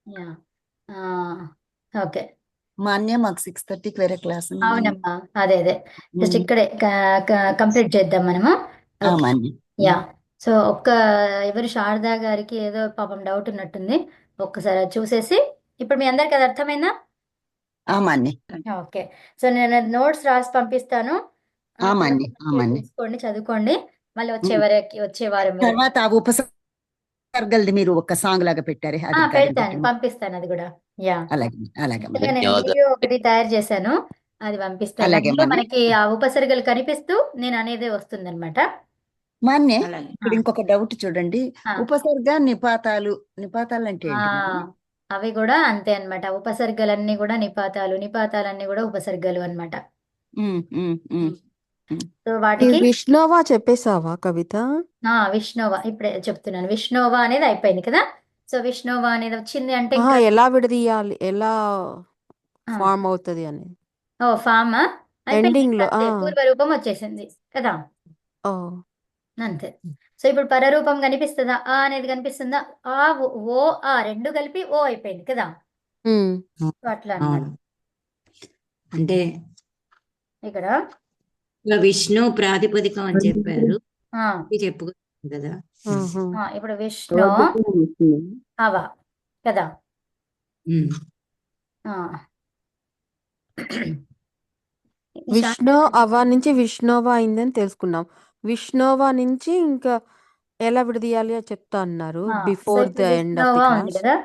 Yeah. ఆ, okay. Manya మాకు 6:30కి వేరే క్లాస్ ఉంది మాన్య. అవునమ్మా, అదే అదే. జస్ట్ ఉమ్. ఇక్కడే కంప్లీట్ చేద్దాం మనము. ఓకే. మాన్య. యా. సో ఎవరు శారదా గారికి ఏదో పాపం డౌట్ ఉన్నట్టుంది. ఒక్కసారి అది చూసేసి ఇప్పుడు మీ అందరికి అది అర్థమైందా? మాన్య. ఓకే. సో నేను నోట్స్ రాసి పంపిస్తాను. మాన్య. మంచిగా మాన్య. చూసుకోండి, చదువుకోండి. మళ్ళీ ఉమ్. వచ్చే వారం వరకు. తర్వాత ఆ ఉపసర్గల్ది మీరు ఒక సాంగ్ లాగా పెట్టారే అది అది పెడతాను, పెట్టండి. పంపిస్తాను అది కూడా. యా. అలాగే అలాగే యాక్చువల్గా మాన్య. నేను వీడియో ఒకటి తయారు చేశాను, అది పంపిస్తాను. అలాగే అందులో మాన్య. మనకి ఆ ఉపసర్గలు కనిపిస్తూ నేను అనేదే వస్తుందన్నమాట. మాన్య, అలాగే. ఆ, ఇక్కడ ఇంకొక డౌట్ చూడండి. ఆ, ఉపసర్గ నిపాతాలు. నిపాతాలు అంటే ఆ, ఏంటి మాన్య? అవి కూడా అంతే అన్నమాట. ఉపసర్గలన్నీ కూడా నిపాతాలు, నిపాతాలన్నీ కూడా ఉపసర్గలు అన్నమాట. ఉమ్, ఉమ్, ఉమ్, ఉమ్. సో ఈ వాటికి విష్ణువా చెప్పేసావా కవిత? విష్ణోవా ఇప్పుడే చెప్తున్నాను. విష్ణోవా అనేది అయిపోయింది కదా. సో విష్ణోవా అనేది వచ్చింది అంటే ఇంకా ఎలా విడదీయాలి, ఎలా ఆ, ఫామ్ అవుతుంది అని ఫామ్ అయిపోయింది, ఎండింగ్ ఇంకా లో. అంతే, పూర్వ రూపం వచ్చేసింది కదా. ఓ. అంతే. సో ఇప్పుడు పరరూపం కనిపిస్తుందా? ఆ అనేది కనిపిస్తుందా? ఆ ఓ ఆ రెండు కలిపి ఓ అయిపోయింది కదా. ఉమ్. సో అట్లా అన్నమాట. అవును. అంటే ఇక్కడ ఇక విష్ణు ప్రాతిపదికం అని చెప్పారు, ఆ, ఇది చెప్పుకున్నాం కదా. ఆహా. ఇప్పుడు విష్ణు అవ కదా. ఉమ్. ఆ. ఈ విష్ణు అవా నుంచి విష్ణోవా అయిందని తెలుసుకున్నాం. విష్ణోవా నుంచి ఇంకా ఎలా విడదీయాలి అని చెప్తా అన్నారు సో బిఫోర్ ఇప్పుడు ద ఎండ్ ఆఫ్ ది విష్ణువా ఉంది క్లాస్. కదా.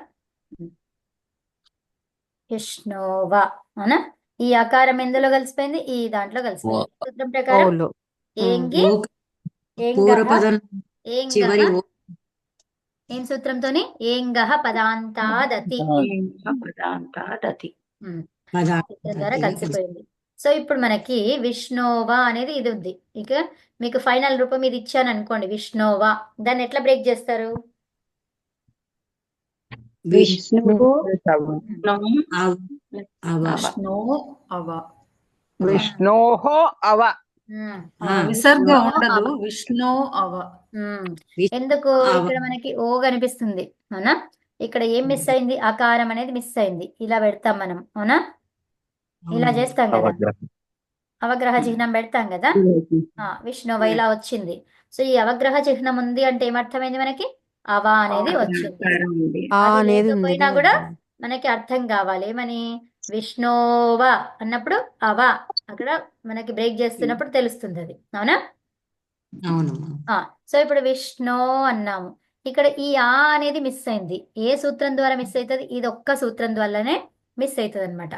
విష్ణువా అనా, ఈ ఆకారం ఎందులో కలిసిపోయింది? ఈ దాంట్లో కలిసిపోయింది. సూత్రం ప్రకారం ఓలో. ఏంగి ఓ ఏంగహ పూర్వపదం ఏంగహ చివరి ఓ ఏం సూత్రంతోని? ఏంగహ పదాంతాదతి. పదాంతాదతి. సూత్రం ద్వారా పదార్థాలు కలిసిపోయింది. సో ఇప్పుడు మనకి విష్ణోవా అనేది ఇది ఉంది. ఇక మీకు ఫైనల్ రూపం ఇది ఇచ్చాను అనుకోండి, విష్ణోవా. దాన్ని ఎట్లా బ్రేక్ చేస్తారు? విష్ణు విష్ణు అవ విష్ణు అవ. విష్ణోః అవ. విసర్గ విష్ణు ఉండదు. అవ. విష్ణు అవ. ఎందుకు అవ ఇక్కడ మనకి ఓ కనిపిస్తుంది, అవునా? ఇక్కడ ఏం మిస్ అయింది? ఆకారం అనేది మిస్ అయింది. ఇలా పెడతాం మనం, అవునా? ఇలా అవును. చేస్తాం కదా, అవగ్రహ చిహ్నం పెడతాం కదా. విష్ణువ ఇలా వచ్చింది. సో ఈ అవగ్రహ చిహ్నం ఉంది అంటే ఏమర్థమైంది మనకి? అవ అనేది వచ్చింది. ఆ అది అనేది ఉంది లేకపోయినా అని కూడా అర్థం. మనకి అర్థం కావాలి. ఏమని? విష్ణోవ అన్నప్పుడు అవ అక్కడ మనకి బ్రేక్ చేస్తున్నప్పుడు తెలుస్తుంది అది, అవునా? అవును. సో ఇప్పుడు విష్ణు అన్నాము. ఇక్కడ ఈ ఆ అనేది మిస్ అయింది. ఏ సూత్రం ద్వారా మిస్ అవుతుంది? ఇది ఒక్క సూత్రం ద్వారానే మిస్ అవుతుంది అనమాట.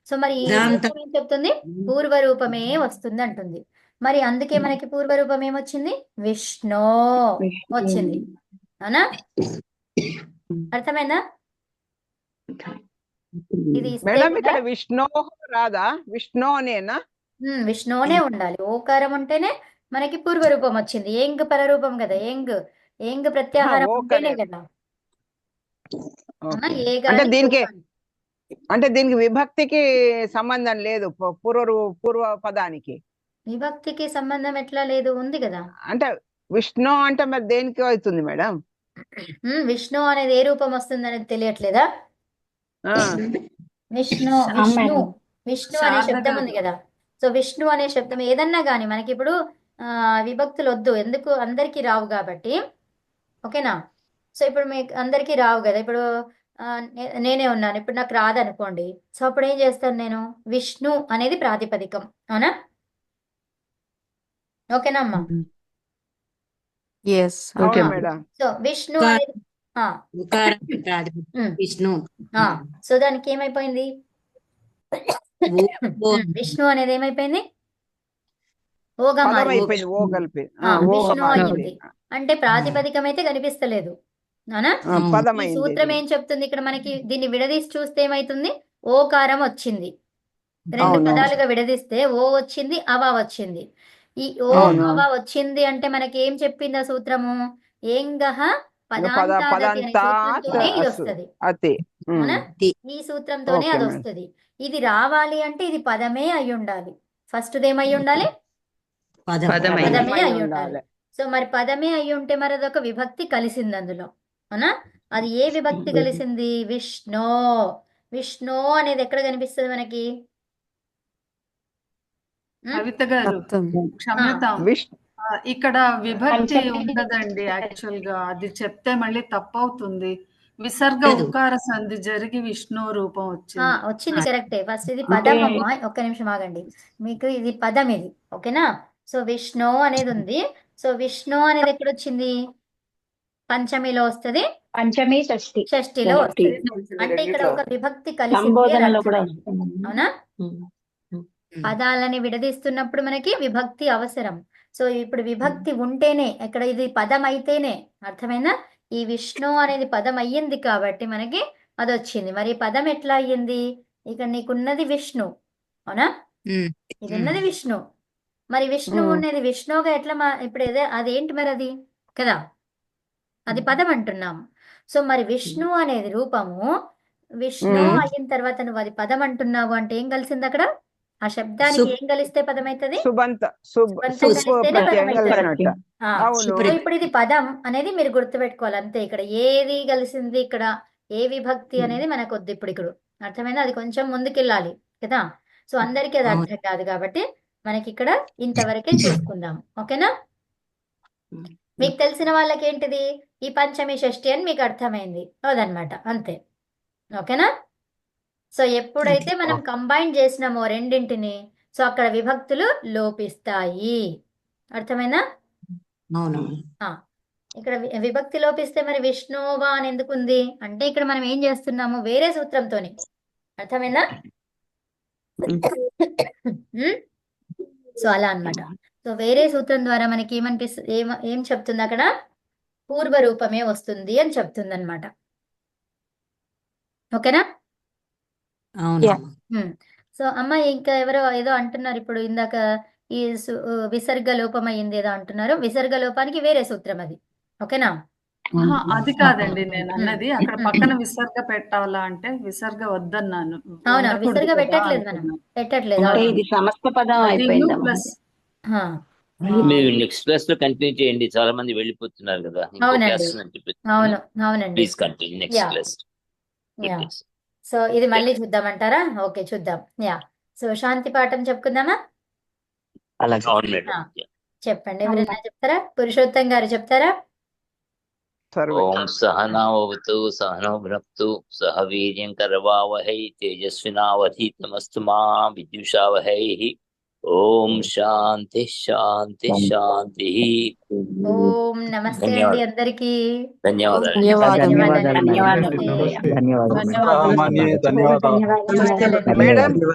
సో మరి ఈ దాంతో సూత్రం ఏం చెప్తుంది? పూర్వ రూపమే వస్తుంది అంటుంది. మరి అందుకే మనకి పూర్వ రూపం ఏమొచ్చింది? విష్ణు వచ్చింది, అవునా? అర్థమైందా? ఇది ఇస్తే మేడం కూడా ఇక్కడ విష్ణోః రాదా? విష్ణు అనేనా? విష్ణునే ఉండాలి. ఓకారం ఉంటేనే మనకి పూర్వ రూపం వచ్చింది. ఏంగ్ పరరూపం కదా. ఏంగ్ ప్రత్యాహారం ఉంటేనే ఓకనే. కదా. అవునా? ఓకే. ఏ అంటే గాని ఓ దీనికి గాని. విభక్తికి సంబంధం లేదు. పూర్వ పదానికి. విభక్తికి సంబంధం ఎట్లా లేదు? ఉంది కదా. అంటే విష్ణు అంటే మరి దేనికి అవుతుంది మేడం? విష్ణు అనేది ఏ రూపం వస్తుంది అనేది తెలియట్లేదా? ఆ, విష్ణు విష్ణు విష్ణు అనే శబ్దం ఉంది కదా. సో విష్ణు అనే శబ్దం ఏదన్నా కానీ మనకి ఇప్పుడు విభక్తులు వద్దు, ఎందుకు? అందరికీ రావు కాబట్టి. ఓకేనా? సో ఇప్పుడు మీకు అందరికీ రావు కదా. ఇప్పుడు నేనే ఉన్నాను, ఇప్పుడు నాకు రాదనుకోండి. సో అప్పుడు ఏం చేస్తాను నేను? విష్ణు అనేది ప్రాతిపదికం, అవునా? ఓకేనా అమ్మా? ఎస్. ఓకే ఆ. మేడం. సో విష్ణు ఉకారం అనేది ఉకారం ప్రాతిపదికం ఉమ్, విష్ణు. సో దానికి ఏమైపోయింది? ఓ విష్ణు అనేది ఏమైపోయింది? ఓగా పదం మారింది. అయిపోయింది. ఓ కలిపి ఓగా విష్ణు మారింది. అయ్యింది. అంటే ప్రాతిపదికం అయితే కనిపిస్తలేదు, అవునా? పదం ఈ అయింది సూత్రం ఇది. ఏం చెప్తుంది? ఇక్కడ మనకి దీన్ని విడదీసి చూస్తే ఏమైతుంది? ఓకారం వచ్చింది. రెండు అవును. పదాలుగా విడదీస్తే ఓ వచ్చింది, అవా వచ్చింది. ఈ ఓ అవును. అవా వచ్చింది అంటే మనకి ఏం చెప్పింది ఆ సూత్రము? ఏంగహ ఇంకా పదాంతాదతి అనే పదంతాత్ సూత్రంతోనే ఇది అసు వస్తది, అతి. అవునా? ఈ సూత్రంతోనే ఓకే అది మేడం. వస్తది. ఇది రావాలి అంటే ఇది పదమే అయి ఉండాలి. ఫస్ట్ ఏమై ఉండాలి? పదం పదమై పదమే అయి అయి ఉండాలి. ఉండాలి. సో మరి పదమే అయి ఉంటే మరి అదొక విభక్తి కలిసింది అందులో, అవునా? అది ఏ విభక్తి కలిసింది? విష్ణు. విష్ణు అనేది ఎక్కడ కనిపిస్తుంది మనకి? కవిత గారు సప్తమి. క్షమ్యతాం. విష్ణు ఇక్కడ విభక్తి ఉండదండి. యాక్చువల్ గా అది చెప్తే మళ్ళీ తప్పవుతుంది. విసర్గ లేదు. ఉకార సంధి జరిగి విష్ణు రూపం వచ్చింది. వచ్చింది, కరెక్టే. ఫస్ట్ ఇది పదం అమ్మా, ఒక్క నిమిషం ఆగండి. మీకు ఇది పదం ఇది, ఓకేనా? సో విష్ణు అనేది ఉంది. సో విష్ణు అనేది ఎక్కడ వచ్చింది? పంచమిలో వస్తుంది, పంచమి షష్ఠి షష్ఠిలో వస్తుంది. అంటే ఇక్కడ ఒక విభక్తి కలిసింది అని సంబోధనలో కూడా అర్థమైంది. అవునా? పదాలని విడదీస్తున్నప్పుడు మనకి విభక్తి అవసరం. సో ఇప్పుడు విభక్తి ఉంటేనే, ఇక్కడ ఇది పదం అయితేనే, అర్థమైందా? ఈ విష్ణు అనేది పదం అయ్యింది కాబట్టి మనకి అది వచ్చింది. మరి ఈ పదం ఎట్లా అయ్యింది? ఇక్కడ నీకున్నది విష్ణు, అవునా? ఇది ఉన్నది విష్ణు. మరి విష్ణు అనేది విష్ణువుగా ఎట్లా ఇప్పుడు అదేంటి మరి అది కదా, అది పదం అంటున్నాము. సో మరి విష్ణు అనేది రూపము, విష్ణు అయిన తర్వాత నువ్వు అది పదం అంటున్నావు అంటే ఏం కలిసింది అక్కడ? ఆ శబ్దానికి ఏం కలిస్తే పదం అవుతుంది? సుబంత సుబంతం సుబ్ కలిస్తేనే పదం ప్రత్యయం అవుతుంది. కలిసినట్ట. అవును. సో ఇప్పుడు ఇది పదం అనేది మీరు గుర్తుపెట్టుకోవాలి అంతే. ఇక్కడ ఏది కలిసింది, ఇక్కడ ఏ విభక్తి అనేది మనకు వద్దు ఇప్పుడు. ఇక్కడ అర్థమైందా? అది కొంచెం ముందుకెళ్ళాలి కదా. సో అందరికీ అది అర్థం కాదు కాబట్టి మనకి ఇక్కడ ఇంతవరకే చూసుకుందాం, ఓకేనా? మీకు తెలిసిన వాళ్ళకి ఏంటిది? ఈ పంచమి షష్ఠి అని మీకు అర్థమైంది అదనమాట, అంతే, ఓకేనా? సో ఎప్పుడైతే మనం కంబైన్ చేసినామో రెండింటిని, సో అక్కడ విభక్తులు లోపిస్తాయి. అర్థమైందా? అవును. ఇక్కడ విభక్తి లోపిస్తే మరి విష్ణువా అని ఎందుకు ఉంది అంటే ఇక్కడ మనం ఏం చేస్తున్నాము? వేరే సూత్రంతోని. అర్థమైందా? సో అలా అన్నమాట. సో వేరే సూత్రం ద్వారా మనకి ఏమనిపిస్తుంది, ఏం చెప్తుంది అక్కడ? పూర్వ రూపమే వస్తుంది అని చెప్తుంది అనమాట, ఓకేనా? అవును. సో అమ్మ ఇంకా ఎవరో ఏదో అంటున్నారు ఇప్పుడు ఇందాక, ఈ విసర్గ లోపం అయ్యింది ఏదో అంటున్నారు. విసర్గ లోపానికి వేరే సూత్రం అది, ఓకేనా? అది కాదండి నేను అన్నది. అక్కడ పక్కన విసర్గ పెట్టాలా అంటే విసర్గ వద్దన్నాను. అవునా? ఉండకూడదు విసర్గ కదా పెట్టట్లేదు మనం, అంటున్నాను. పెట్టట్లేదు. అంటే అవును. ఇది సమస్త పదం అది అయిపోయిందమ్మా. ప్లస్ హా. మీరు నెక్స్ట్ క్లాస్ లో కంటిన్యూ చేయండి. చాలా మంది వెళ్ళిపోతున్నారు కదా. ఇంకో అవునండి. క్లాస్ అవును, అవునండి. Please continue next yeah. Class. Yeah. So ఇది మళ్ళీ చూద్దామంటారా? ఓకే, చూద్దాం. యా. సో శాంతి పాఠం చెప్పుకుందామా? అవును మేడం. చెప్పండి, ఎవరైనా చెప్తారా? పురుషోత్తం గారు చెప్తారా? సర్వే ఓం సహనావతు సహనో భునక్తు సహ వీర్యం కరవావహై తేజస్వినావధీతమస్తు మా విద్యుషావహై. ఓం శాంతి శాంతి శాంతి. ఓం నమస్తే అండి ధన్యవాదాలు. అందరికీ. ధన్యవాదాలు. ధన్యవాదాలు. ధన్యవాదాలు. ధన్యవాదాలు. మేడం నమస్తే. మేడం